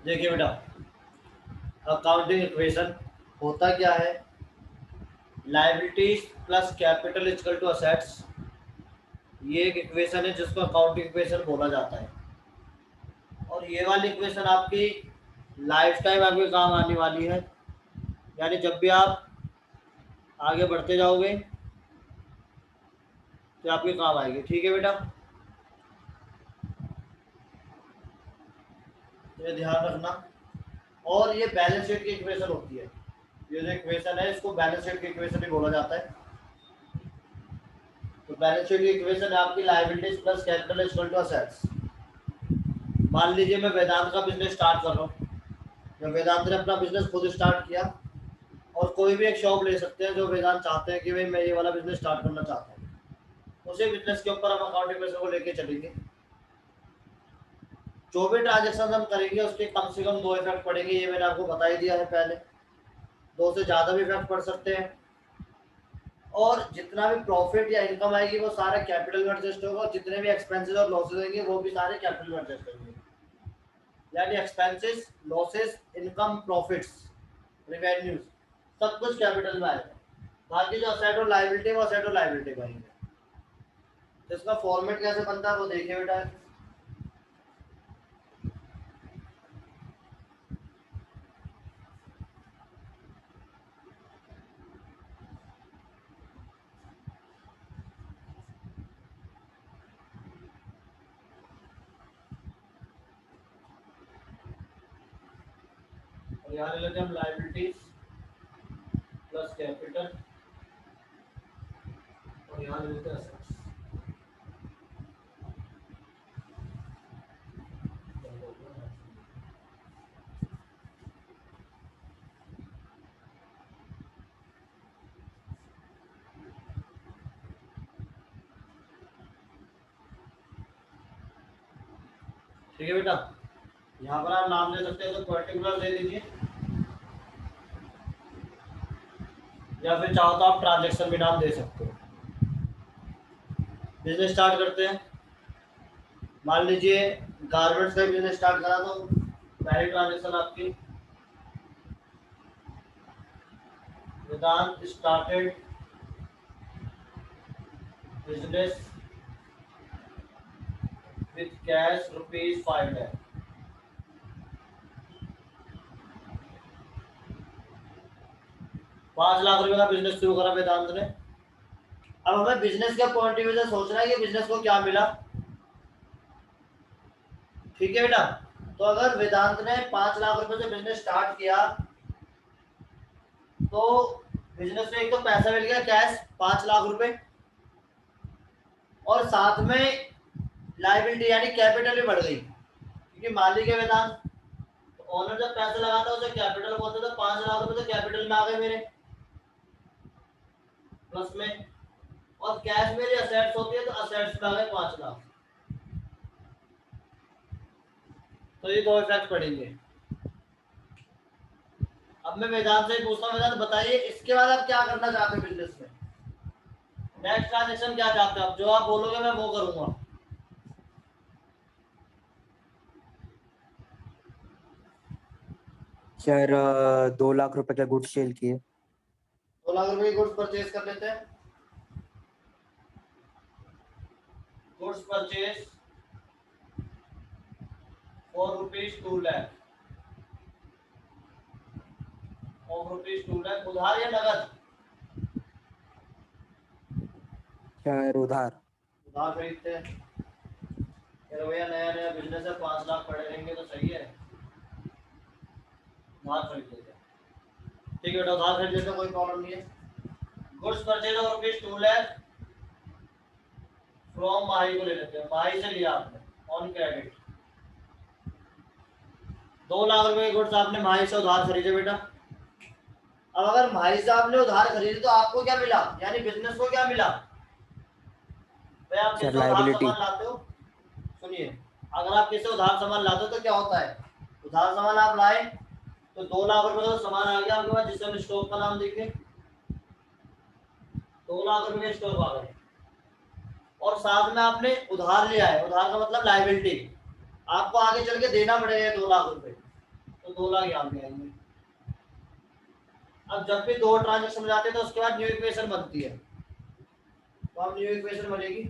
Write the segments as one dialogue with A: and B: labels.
A: देखिए बेटा, accounting equation होता क्या है, liabilities plus capital equal to assets. ये एक इक्वेशन है जिसको अकाउंटिंग इक्वेशन बोला जाता है, और ये वाली इक्वेशन आपकी लाइफ टाइम आपके काम आने वाली है। यानी जब भी आप आगे बढ़ते जाओगे तो आपके काम आएगी। ठीक है बेटा, तो ये ध्यान रखना। और ये बैलेंस शीट की इक्वेशन होती है। ये जो इक्वेशन है इसको बैलेंस शीट की इक्वेशन भी बोला जाता है। तो बैलेंस शीट की इक्वेशन है आपकी liabilities plus capital equal to assets. मान लीजिए मैं वेदांत का बिजनेस स्टार्ट कर रहा हूँ। जब वेदांत ने अपना बिजनेस खुद स्टार्ट किया, और कोई भी एक शॉप ले सकते हैं जो वेदांत चाहते हैं कि भाई मैं ये वाला बिजनेस स्टार्ट करना चाहता हूँ, उसी बिजनेस के ऊपर हम अकाउंटिंग इक्वेशन को लेके चलेंगे। जो भी ट्रांजेक्शन हम करेंगे उसके कम से कम दो इफेक्ट पड़ेंगे, ये मैंने आपको बता ही दिया है पहले। दो से ज्यादा भी इफेक्ट पड़ सकते हैं, और जितना भी प्रॉफिट या इनकम आएगी वो सारा कैपिटल में एडजस्ट होगा, और जितने भी एक्सपेंसेस और लॉसेस होंगे वो भी सारे कैपिटल में एडजस्ट होंगे। यानी expenses, losses, income, profits, revenues, सब कुछ कैपिटल में आएगा। बाकी जो असेट और लायबिलिटी वो असेट और लायबिलिटी में आएंगे। तो इसका फॉर्मेट कैसे बनता है वो देखिए बेटा। और यहाँ ले लेते हैं हम लायबिलिटीज प्लस कैपिटल, और यहाँ ले लेते हैं असेट्स। ठीक है बेटा, यहाँ पर आप नाम दे सकते हैं तो पर्टिकुलर दे दीजिए, या फिर चाहो तो आप ट्रांजेक्शन भी नाम दे सकते हो। बिजनेस स्टार्ट करते हैं। मान लीजिए गारमेंट्स का बिजनेस स्टार्ट करा तो पहली ट्रांजेक्शन आपकी, Vedant started business with cash ₹5 lakh। 5 lakh रुपए का बिजनेस शुरू करा वेदांत ने। अब हमें बिजनेस के पॉइंट ऑफ व्यू से सोचना है कि बिजनेस को क्या मिला। ठीक है बेटा, तो अगर वेदांत ने 5 लाख रुपए से बिजनेस स्टार्ट किया तो बिजनेस में एक तो पैसा मिल गया कैश 5 लाख रुपए, और साथ में लाइबिलिटी यानी कैपिटल भी बढ़ गई, क्योंकि मालिक है वेदांत। तो ओनर जब पैसा लगाता है उसे कैपिटल बोलते, तो 5 लाख रुपए तो कैपिटल में आ गए मेरे प्लस में, और कैश मेरी असेट्स होती है तो असेट्स में आ गए 5 लाख। तो ये दो इफेक्ट पड़ेंगे। अब मैं वेदांत से पूछता हूँ, वेदांत बताइए इसके बाद आप क्या करना चाहते हो बिजनेस में, नेक्स्ट ट्रांजेक्शन क्या चाहते हो आप, जो आप बोलोगे मैं वो करूंगा।
B: सर 2 लाख रुपए का गुड्स सेल किए।
A: 2 लाख रुपए की गुड्स परचेज कर लेते हैं। Goods purchase for ₹2 lakh, of ₹2 lakh, उधार या नगद?
B: सर उधार।
A: उधार खरीदते हैं। फिर भैया नया नया बिजनेस है, 5 लाख पड़े रहेंगे तो सही है, उधार खरीद लेते हैं। ठीक है बेटा, उधार खरीद लेते हैं, कोई प्रॉब्लम नहीं है। Goods purchase of ₹2 lakh from Mahi को ले लेते हैं, माही से लिया आपने ऑन क्रेडिट। 2 लाख रुपए के गुड्स आपने माही से उधार खरीदे बेटा। अब अगर माही से आपने उधार खरीदे तो आपको क्या मिला, यानी बिजनेस को क्या मिला? भाई आप
B: सर
A: किससे उधार
B: लाइबिलिटी।
A: सामान लाते हो, सुनिए, अगर आप किससे उधार सामान लाते हो तो क्या होता है, उधार सामान आप लाए तो 2 लाख रुपए का सामान आ गया आपके पास, जिससे हम स्टॉक का नाम देखें, 2 लाख रुपए के स्टॉक आ गए। और साथ में आपने उधार लिया है, उधार का मतलब लाइबिलिटी, आपको आगे चल के देना पड़ेगा 2 लाख रुपए। तो 2 लाख यहाँ पे आएंगे। अब जब भी 2 ट्रांजेक्शन जाते हैं तो उसके बाद न्यू इक्वेशन बनती है। तो अब न्यू इक्वेशन बनेगी,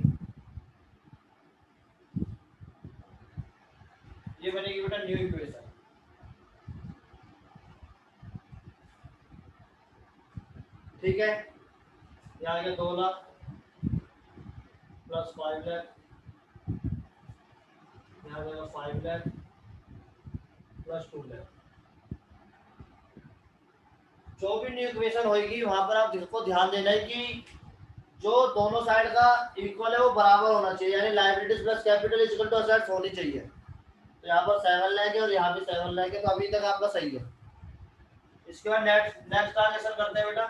A: ये बनेगी बेटा न्यू इक्वेशन। ठीक है, यहाँ आ गया 2 लाख प्लस 5 लाख, यहाँ आ जाएगा 5 लाख प्लस 2 लाख। जो भी न्यू इक्वेशन होगी वहां पर आप जिसको ध्यान देना है कि जो दोनों साइड का इक्वल है वो बराबर होना चाहिए, यानी liabilities plus capital is equal to assets होनी चाहिए। तो यहाँ पर 7 लाख है और यहाँ भी 7 लाख है, तो अभी तक आपका सही है। इसके बाद नेक्स्ट ट्रांजेक्शन करते हैं बेटा।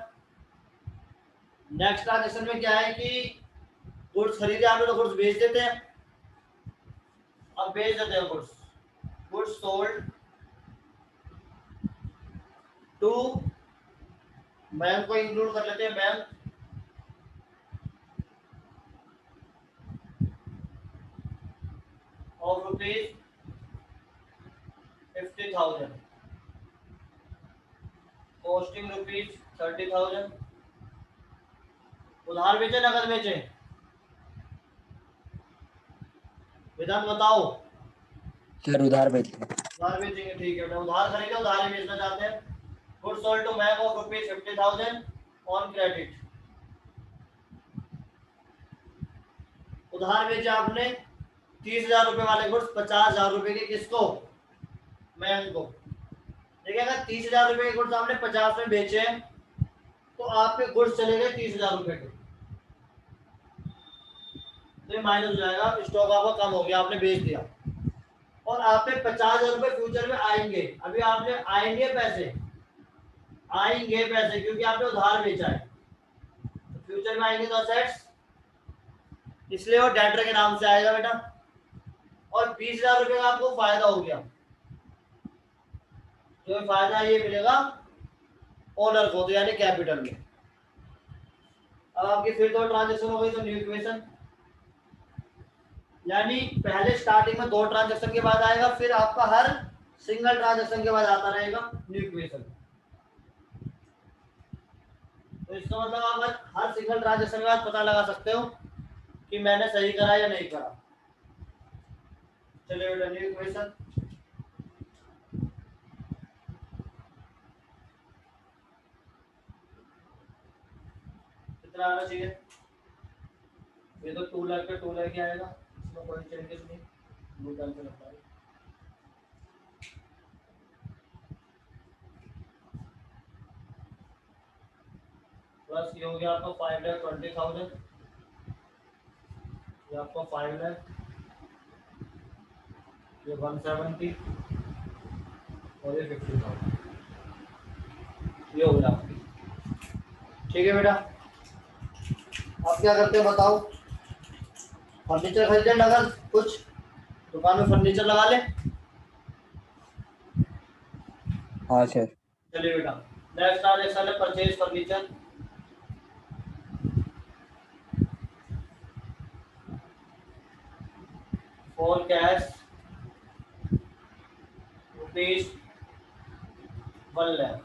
A: नेक्स्ट ट्रांजेक्शन में क्या है कि गुड्स खरीदे आपने तो गुड्स बेच देते हैं। अब बेच देते हैं गुड्स सोल्ड टू, बैंक को इंक्लूड कर लेते हैं, bank of rupees 50,000, costing rupees 30,000। उधार बेचे नकद बेचे, विधान बताओ।
B: सर उधार बेचते हैं।
A: उधार बेचेंगे, ठीक है। उधार खरीदे उधार ही बेचना चाहते हैं। Goods sold to bank of rupees 50,000 on credit. उधार बेचे आपने 30,000 रुपए वाले गुड्स 50,000 रुपए के, किसको? बैंक को। देखिए अगर 30,000 रुपए के गुड्स आपने 50 में बेचे हैं तो आपके गुड्स चले गए 30,000 रुपए के, तो ये माइनस हो जाएगा, स्टॉक आपका कम हो गया, आपने बेच दिया। और आप पे 50,000 रुपए फ्यूचर में आएंगे, अभी आपने आएंगे पैसे क्योंकि आपने उधार बेचा है, तो फ्यूचर में आएंगे तो असेट्स, इसलिए वो डेटर के नाम से आएगा बेटा। और 20,000 रुपए का आपको फायदा हो गया, जो फायदा ये मिलेगा ओनर को, तो यानी कैपिटल में। अब आपकी फिर 2 ट्रांजेक्शन हो गई, तो न्यू इक्वेशन, यानी पहले स्टार्टिंग में 2 ट्रांजेक्शन के बाद आएगा, फिर आपका हर सिंगल ट्रांजेक्शन के बाद आता रहेगा न्यू इक्वेशन। तो इसका मतलब आप हर सिंगल ट्रांजेक्शन के बाद पता लगा सकते हो कि मैंने सही करा या नहीं करा। चलिए बेटा न्यू इक्वेशन, कितना आना चाहिए? ये तो 2 लाख पे 2 लाख ही आएगा, इसमें कोई चेंजेस नहीं, वो कैंसिल होता है। प्लस ये हो गया आपका 5,20,000, ये आपका 5 लाख, ये 170 और ये 50,000, ये हो गया आपकी। ठीक है बेटा, आप क्या करते हैं बताओ? फर्नीचर खरीदे नगद, कुछ दुकान में फर्नीचर लगा ले।
B: हाँ सर।
A: चलिए बेटा नेक्स्ट ट्रांजेक्शन है purchase furniture. For cash rupees 1 lakh,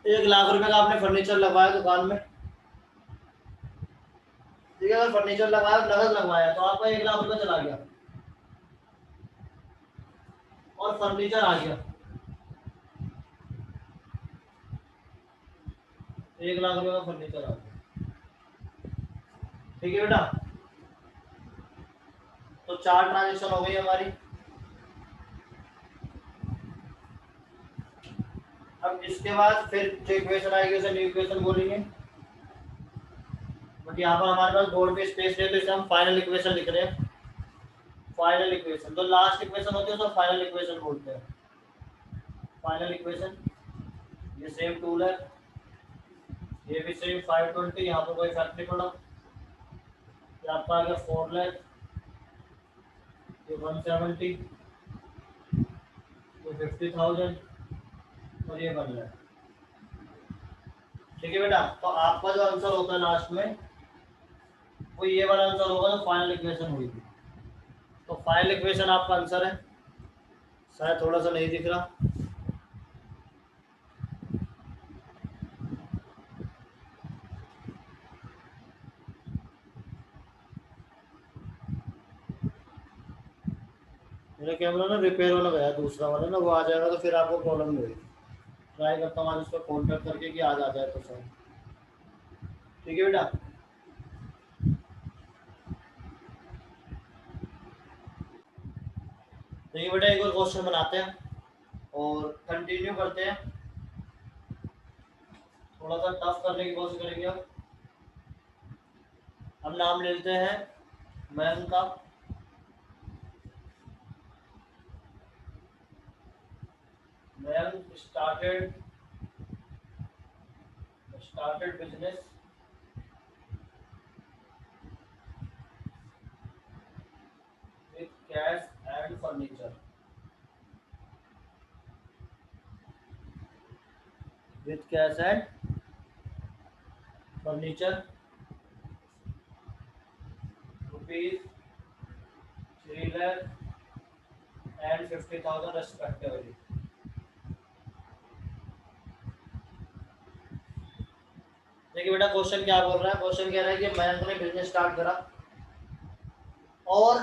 A: 1 lakh रुपए का आपने फर्नीचर लगवाया दुकान में। ठीक है, अगर फर्नीचर लगाया नगद लगवाया तो आपका 1 लाख रुपए चला गया और फर्नीचर आ गया, 1 लाख रुपए का फर्नीचर आ गया। ठीक है बेटा, तो 4 ट्रांजेक्शन हो गई हमारी। अब इसके बाद फिर जो इक्वेशन आएगी उसे न्यू इक्वेशन बोलेंगे, बट यहाँ पर हमारे पास बोर्ड पे स्पेस है तो इसे हम फाइनल इक्वेशन लिख रहे हैं। फाइनल इक्वेशन, तो लास्ट इक्वेशन होती है तो फाइनल इक्वेशन बोलते हैं। फाइनल इक्वेशन, ये सेम टूल है, ये भी सेम 520, यहाँ पर कोई फर्क नहीं पड़ा। ये आपका आ गया 4 लाख, ये 170, ये 50,000 और ये 1 लाख। ठीक है बेटा, तो आपका जो आंसर होता है लास्ट में वो ये वाला आंसर होगा जो फाइनल इक्वेशन हुई थी। तो फाइनल इक्वेशन आपका आंसर है शायद थोड़ा सा नहीं दिख रहा। मेरा कैमरा ना रिपेयर होना गया, दूसरा वाला ना, वो आ जाएगा तो फिर आपको प्रॉब्लम नहीं होगी। ट्राई करता हूँ आज उसको कॉन्टेक्ट करके कि आज आ जाए तो सही। ठीक है बेटा। तो ये बेटा एक और क्वेश्चन बनाते हैं और कंटिन्यू करते हैं। थोड़ा सा टफ करने की कोशिश करेंगे। हम नाम ले लेते हैं मैम का। Ma'am started business with cash and furniture. With cash and furniture rupees 3 lakh and 50,000 respectively। देखिए बेटा क्वेश्चन क्या बोल रहा है। क्वेश्चन कह रहा है कि मयंक ने बिजनेस स्टार्ट करा और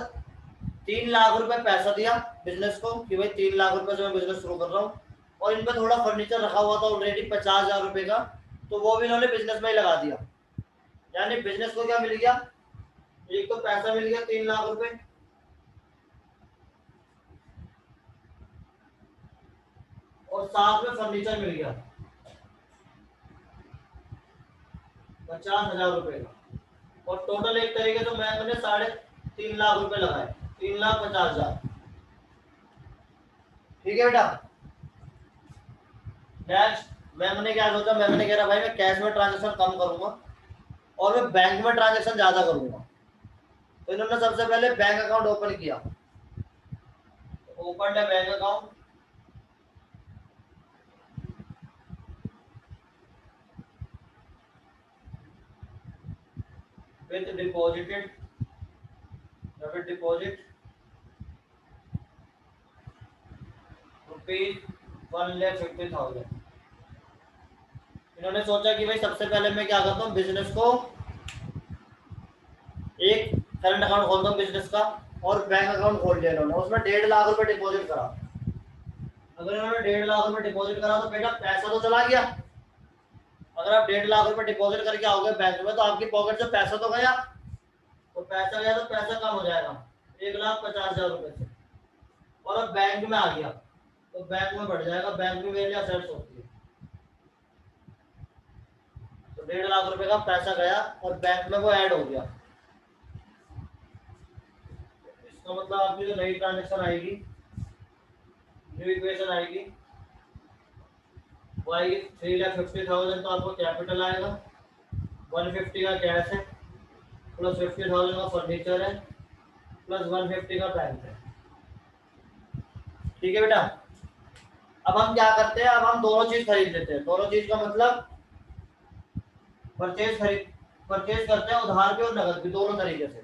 A: 3 लाख रुपए पैसा दिया बिजनेस को कि भाई 3 लाख रुपए से मैं बिजनेस शुरू कर रहा हूँ, और इनपे थोड़ा फर्नीचर रखा हुआ था ऑलरेडी 50,000 रुपए का, तो वो भी इन्होंने बिजनेस में ही लगा दिया। यानी बिजनेस को क्या मिल गया, एक तो पैसा मिल गया 3 लाख रुपए, और साथ में फर्नीचर मिल गया 50,000 रुपए का, और टोटल एक तरीके से मैंने 3.5 लाख रुपए लगाए, 3,50,000। ठीक है बेटा। नेक्स्ट मैम ने क्या सोचा, मैम ने कह रहा भाई मैं कैश में ट्रांजेक्शन कम करूंगा और मैं बैंक में ट्रांजेक्शन ज्यादा करूंगा। तो इन्होंने सबसे पहले बैंक अकाउंट ओपन किया। ओपन है bank account with deposited debit deposit ₹1,50,000। इन्होंने सोचा कि भाई सबसे पहले मैं क्या करता हूँ, बिजनेस को एक करंट अकाउंट खोलता हूँ बिजनेस का, और बैंक अकाउंट खोल लिया इन्होंने, उसमें 1.5 लाख रुपए डिपॉजिट करा। अगर इन्होंने 1.5 लाख रुपए डिपॉजिट करा तो बेटा पैसा तो चला गया। अगर आप 1.5 लाख रुपए डिपॉजिट करके आओगे बैंक में तो आपकी पॉकेट से पैसा तो गया, तो पैसा गया तो पैसा कम हो जाएगा 1,50,000 रुपए से, और अब बैंक में आ गया तो बैंक में बढ़ जाएगा। बैंक में मेरे असेट्स होती है, तो 1.5 लाख रुपए का पैसा गया और बैंक में वो ऐड हो गया। इसका मतलब आपकी जो नई ट्रांजेक्शन आएगी, न्यू इक्वेशन आएगी, वो आएगी 3,50,000। तो आपको कैपिटल आएगा, 150 का कैश है, प्लस 50,000 का फर्नीचर है, प्लस 150 का बैंक है। ठीक है बेटा। अब हम क्या करते हैं, अब हम दोनों चीज खरीद लेते हैं। दोनों चीज का मतलब परचेज करते हैं उधार पे और नगद भी, दोनों तरीके से।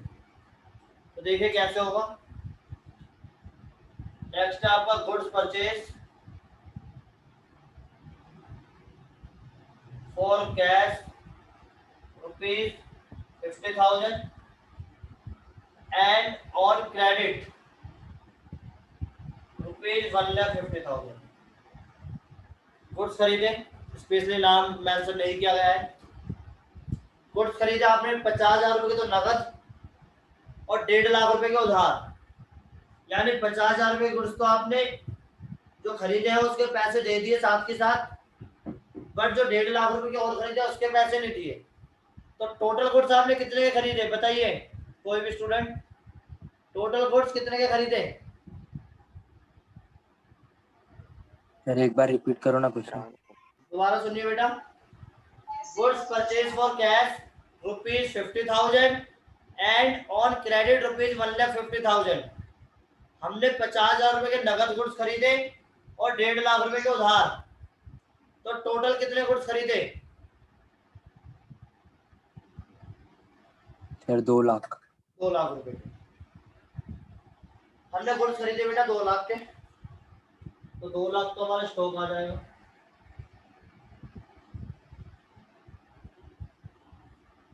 A: तो देखिए कैसे होगा। नेक्स्ट है आपका goods purchase for cash ₹50,000 and on credit ₹1,50,000। Goods खरीदे, स्पेशली नाम मेंशन नहीं किया गया है। गुड्स खरीदे आपने 50,000 रुपए के तो नगद और 1.5 लाख रुपए के उधार। यानी 50,000 रुपए गुड्स तो आपने जो खरीदे हैं उसके पैसे दे दिए साथ के साथ, बट जो 1.5 लाख रुपए के और खरीदे उसके पैसे नहीं दिए। तो टोटल गुड्स आपने कितने के खरीदे बताइए, कोई भी स्टूडेंट, टोटल गुड्स कितने के खरीदे।
B: सर एक बार रिपीट करो ना क्वेश्चन।
A: दोबारा सुनिए बेटा। Goods purchase for cash ₹50,000 and on credit ₹1,50,000। हमने 50,000 रुपए के नगद गुड्स खरीदे और 1.5 लाख रुपए के उधार। तो टोटल कितने गुड्स खरीदे।
B: सर 2 लाख।
A: 2 लाख रुपए के हमने गुड्स खरीदे बेटा, 2 लाख के। तो 2 लाख तो हमारा स्टॉक आ जाएगा।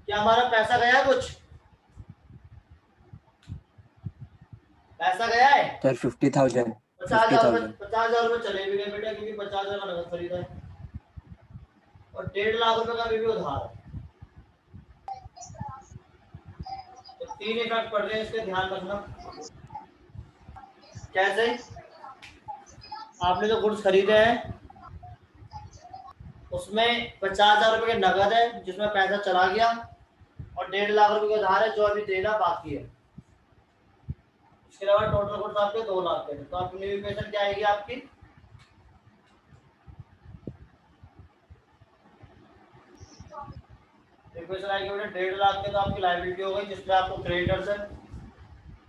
A: क्या हमारा पैसा गया है कुछ? पैसा गया है?
B: सर 50,000 50,000
A: 50 हजार रुपये चले भी गए बेटा, क्योंकि 50 हजार का नगद खरीदा है और 1.5 लाख रुपए का भी उधार है। तो 3 इफेक्ट पड़ रहे हैं, इसके ध्यान रखना। कैसे? आपने जो गुड्स खरीदे हैं उसमें 50 हजार रुपए के नगद है जिसमें पैसा चला गया, और 1.5 लाख रुपए के उधार है जो अभी देना बाकी है। इसके अलावा टोटल गुड्स आपके 2 लाख के थे। तो आपकी न्यू इक्वेशन क्या आएगी आपकी? इक्वेशन आएगी बेटा 1.5 लाख के तो आपकी लायबिलिटी हो गई, जिसमें आपको क्रेडिटर्स है,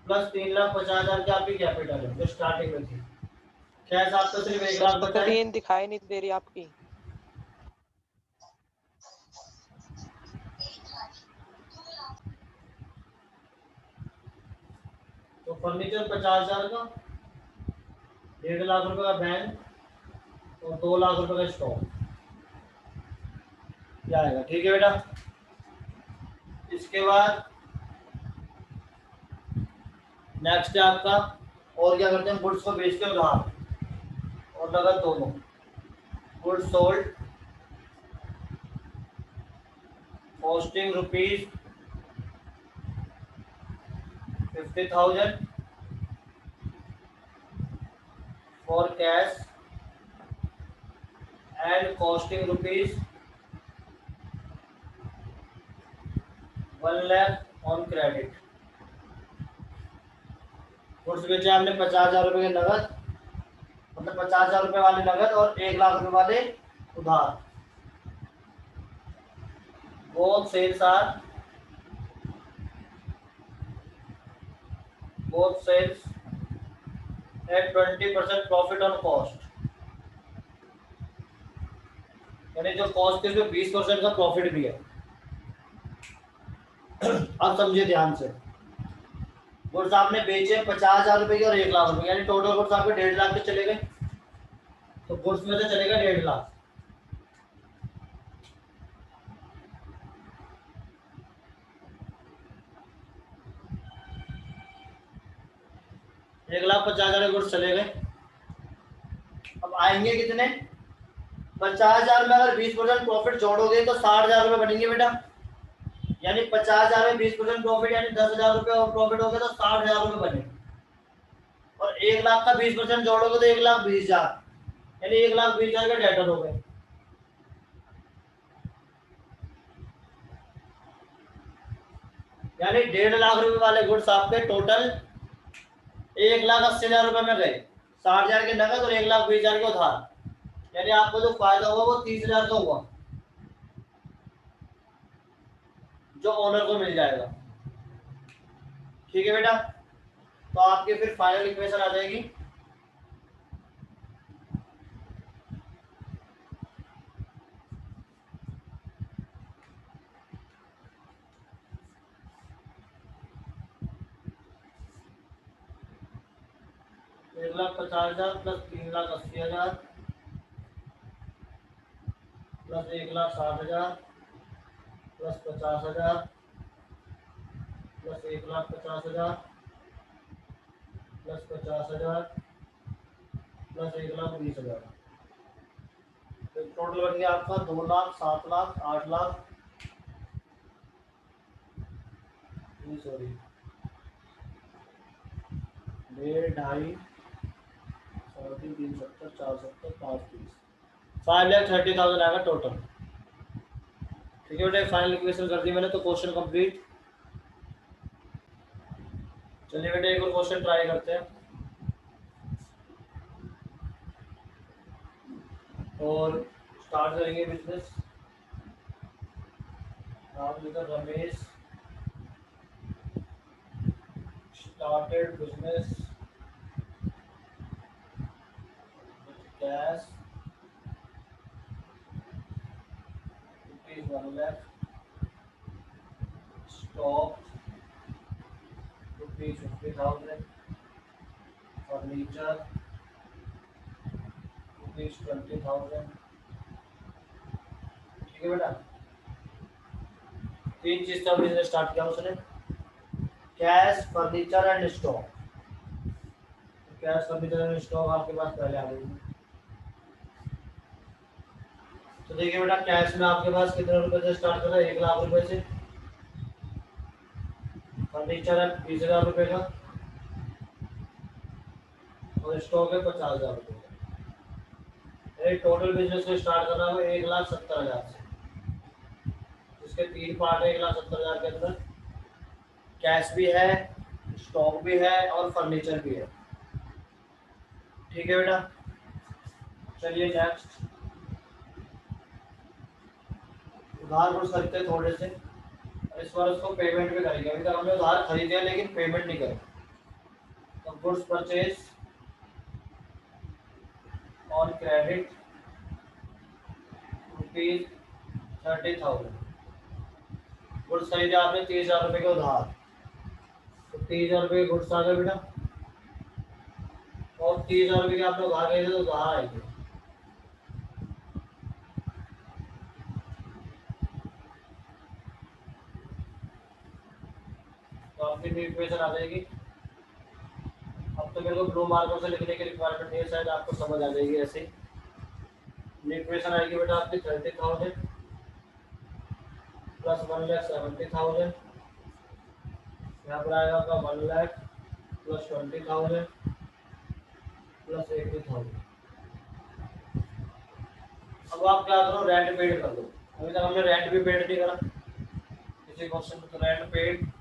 A: प्लस 3,50,000 की आपकी कैपिटल है जो स्टार्टिंग में थी। क्या साहब तो सिर्फ 1 लाख बचा है।
C: स्क्रीन दिखाई नहीं दे रही आपकी।
A: तो फर्नीचर 50,000 का, 1.5 लाख रुपए का बैंक और 2 लाख रुपए का स्टॉक, क्या आएगा? ठीक है बेटा। इसके बाद नेक्स्ट है आपका, और क्या करते हैं, गुड्स को बेच के उधार और नगद दोनों। Goods sold costing rupees 50,000 for cash and costing rupees 1 lakh on credit. Goods बेचे हमने 50,000 रुपए के नगद, मतलब 50,000 रुपए वाले नगद और 1 लाख रुपए वाले उधार। Both sales at 20% profit on cost, यानी जो कॉस्ट के उसमें 20% का प्रॉफिट भी है। अब समझिए ध्यान से, गुड्स आपने बेचे 50,000 रुपए के और 1 लाख रुपए, यानी टोटल गुड्स आपके 1.5 लाख के चले गए। तो गुड्स में से चलेगा 1.5 लाख, एक 1,50,000 गुड्स चले गए। अब आएंगे कितने? 50,000 में अगर 20% प्रॉफिट जोड़ोगे तो 60,000 रुपए बनेंगे बेटा, यानी 50,000 में 20% प्रॉफिट यानी 10,000 रुपए और प्रॉफिट हो गया तो 60,000 रुपए बने। और 1 लाख का 20% जोड़ोगे तो 1,20,000, यानी 1,20,000 के डेटर हो गए। यानी 1.5 लाख रुपए वाले गुड्स आपके टोटल 1,80,000 रुपए में गए, 60,000 के नगद और 1,20,000 के उधार, यानी आपको जो फायदा हुआ वो 30,000 का हुआ जो ओनर को मिल जाएगा। ठीक है बेटा। तो आपकी फिर फाइनल इक्वेशन आ जाएगी, तो 1,50,000 plus 3,80,000 plus 1,60,000 plus 50,000 plus 1,50,000 plus 50,000 plus 1,20,000, तो टोटल बन गया आपका 2 लाख, 7 लाख, 8 लाख, सॉरी 1.5, 2.5, 3, 70, 470, 5, 5,30,000 आएगा टोटल। ठीक है बेटा, फाइनल इक्वेशन कर दी मैंने, तो क्वेश्चन कंप्लीट। चलिए बेटा एक और क्वेश्चन ट्राई करते हैं, और स्टार्ट करेंगे बिजनेस। नाम लिखा Ramesh started business cash ₹1 lakh, stock ₹50,000, furniture ₹20,000। ठीक है बेटा, 3 चीज का बिजनेस स्टार्ट किया उसने, cash, furniture and stock. Cash, furniture and stock आपके पास पहले आ गई। तो देखिए बेटा, कैश में आपके पास कितने रुपए से स्टार्ट कर रहा है? 1,00,000 रुपए से। फर्नीचर है 20,000 रुपए का, और स्टॉक है 50,000 रुपए का। एक टोटल बिजनेस को स्टार्ट करना है 1,70,000 से, जिसके 3 पार्ट है। 1,70,000 के अंदर कैश भी है, स्टॉक भी है और फर्नीचर भी है। ठीक है बेटा, चलिए नेक्स्ट। उधार कुछ खरीदते हैं थोड़े से, इस बार उसको पेमेंट भी करेंगे। अभी तक हमने उधार खरीदे लेकिन पेमेंट नहीं करे। तो goods purchase on credit ₹30,000। Goods खरीदे आपने 30,000 रुपए के उधार, तो 30,000 रुपए के गुड्स आ गए बेटा, और 30,000 रुपए के आपने उधार खरीदे तो उधार आएंगे। तो आपकी न्यू इक्वेशन आ जाएगी। अब तो मेरे को ब्लू मार्कर से लिखने की रिक्वायरमेंट नहीं है, शायद आपको समझ आ जाएगी ऐसे ही। न्यू इक्वेशन आएगी बेटा आपकी 30,000 प्लस 1,70,000। यहाँ पर आएगा आपका 1,00,000 प्लस 20,000 प्लस 80,000। अब आप क्या करो, रेंट पेड कर दो। अभी तक हमने रेंट भी पेड नहीं करा किसी क्वेश्चन में। तो रेंट पेड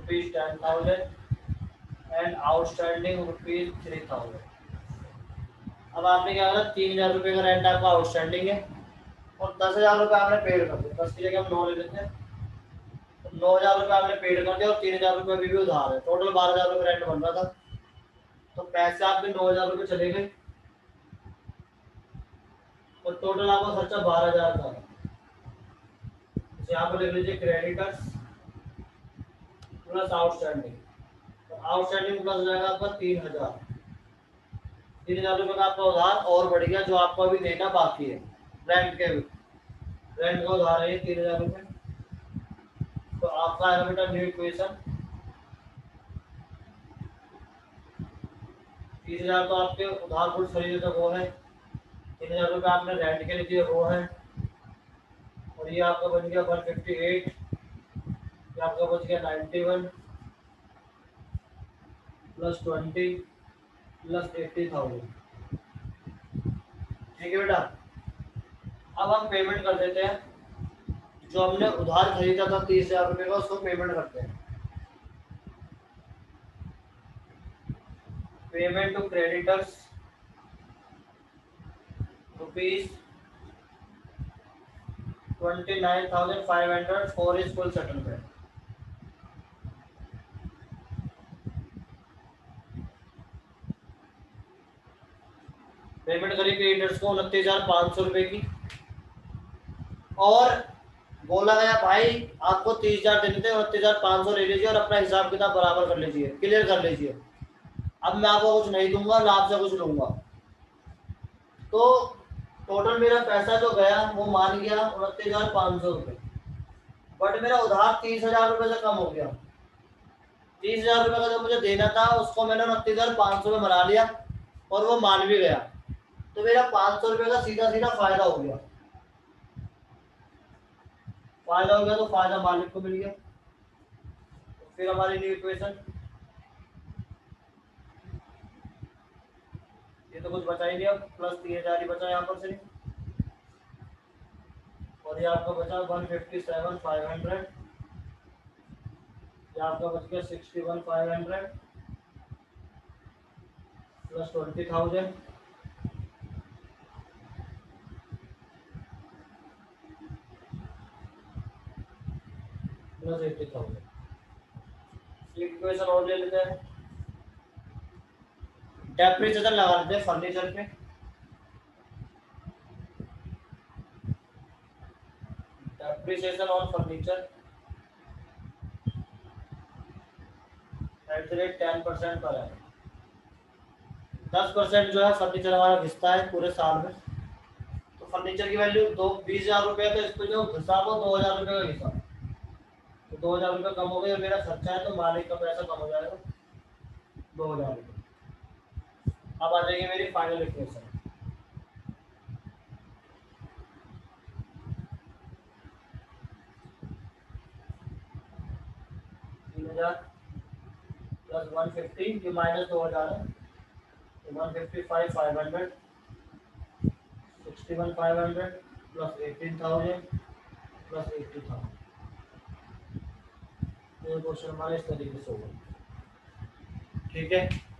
A: ₹10,000 एंड आउटस्टैंडिंग ₹3,000। अब आपने क्या करा, 3,000 रुपये का रेंट आपका आउटस्टैंडिंग है, और 10,000 रुपये आपने पेड कर दिया। 10 की जगह हम 9 ले लेते हैं। तो 9,000 रुपये आपने पेड कर दिया और 3,000 रुपये अभी भी उधार है। टोटल 12,000 रुपये रेंट बन रहा था। तो पैसे आपके 9,000 रुपये चले गए, और टोटल आपका खर्चा 12,000 का है। यहाँ पर लिख लीजिए क्रेडिटर्स प्लस आउटस्टैंडिंग। तो आउटस्टैंडिंग प्लस हो जाएगा आपका 3,000। 3,000 रुपये का आपका उधार और बढ़ गया, जो आपको अभी देना बाकी है रेंट के। रेंट का उधार है 3,000 रुपये। तो आपका आएगा बेटा न्यू इक्वेशन। 30,000 तो आपके उधार कुछ खरीदे थे वो है, 3,000 रुपये आपने रेंट के लिए दिए वो है, और ये आपका बन गया 158, ये आपका बच गया 91 प्लस 20 प्लस 80,000। ठीक है बेटा, अब हम पेमेंट कर देते हैं। जो हमने उधार खरीदा था 30,000 रुपये का, उसको पेमेंट करते हैं। Payment to creditors ₹29,500 for is full settlement. Payment करी क्रेडिटर्स को 29,500 रुपये की, और बोला गया भाई आपको 30,000 देने थे, 29,500 ले लीजिए और अपना हिसाब किताब बराबर कर लीजिए, क्लियर कर लीजिए। अब मैं आपको कुछ नहीं दूंगा ना आपसे कुछ लूंगा। तो टोटल मेरा पैसा जो गया वो मान गया 29,500 रुपये, बट मेरा उधार 30,000 रुपये से कम हो गया। 30,000 रुपये का जो मुझे देना था उसको मैंने 29,500 में बना लिया, और वो मान भी गया। तो मेरा 500 रुपये का सीधा सीधा फायदा हो गया। फायदा हो गया तो फायदा मालिक को मिल गया। तो फिर हमारी न्यू इक्वेशन, ये तो कुछ बचा ही नहीं, अब प्लस 3,000 ही बचा यहाँ पर सिर्फ, और ये आपका बचा 157,500, ये आपका बच गया 61,500 प्लस 20,000 प्लस 80,000। इक्वेशन और ले लेते हैं। डेप्रिसिएशन लगा लेते हैं फर्नीचर पे। Depreciation on furniture at the rate 10% पर है। 10% जो है फर्नीचर हमारा घिसता है पूरे साल में। तो फर्नीचर की वैल्यू 20,000 रुपये, तो इसको जो घिसा वो 2,000 रुपये का घिसा, तो 2,000 रुपये कम हो गए, मेरा खर्चा है तो मालिक का पैसा कम हो जाएगा 2,000 रुपये। अब आ जाएगी मेरी फाइनल इक्वेशन। 3,000 प्लस 150, ये माइनस 2,000 है, 155 500, 61 500 प्लस 18,000 प्लस 80,000। ये क्वेश्चन हमारा इस तरीके से होगा। ठीक है।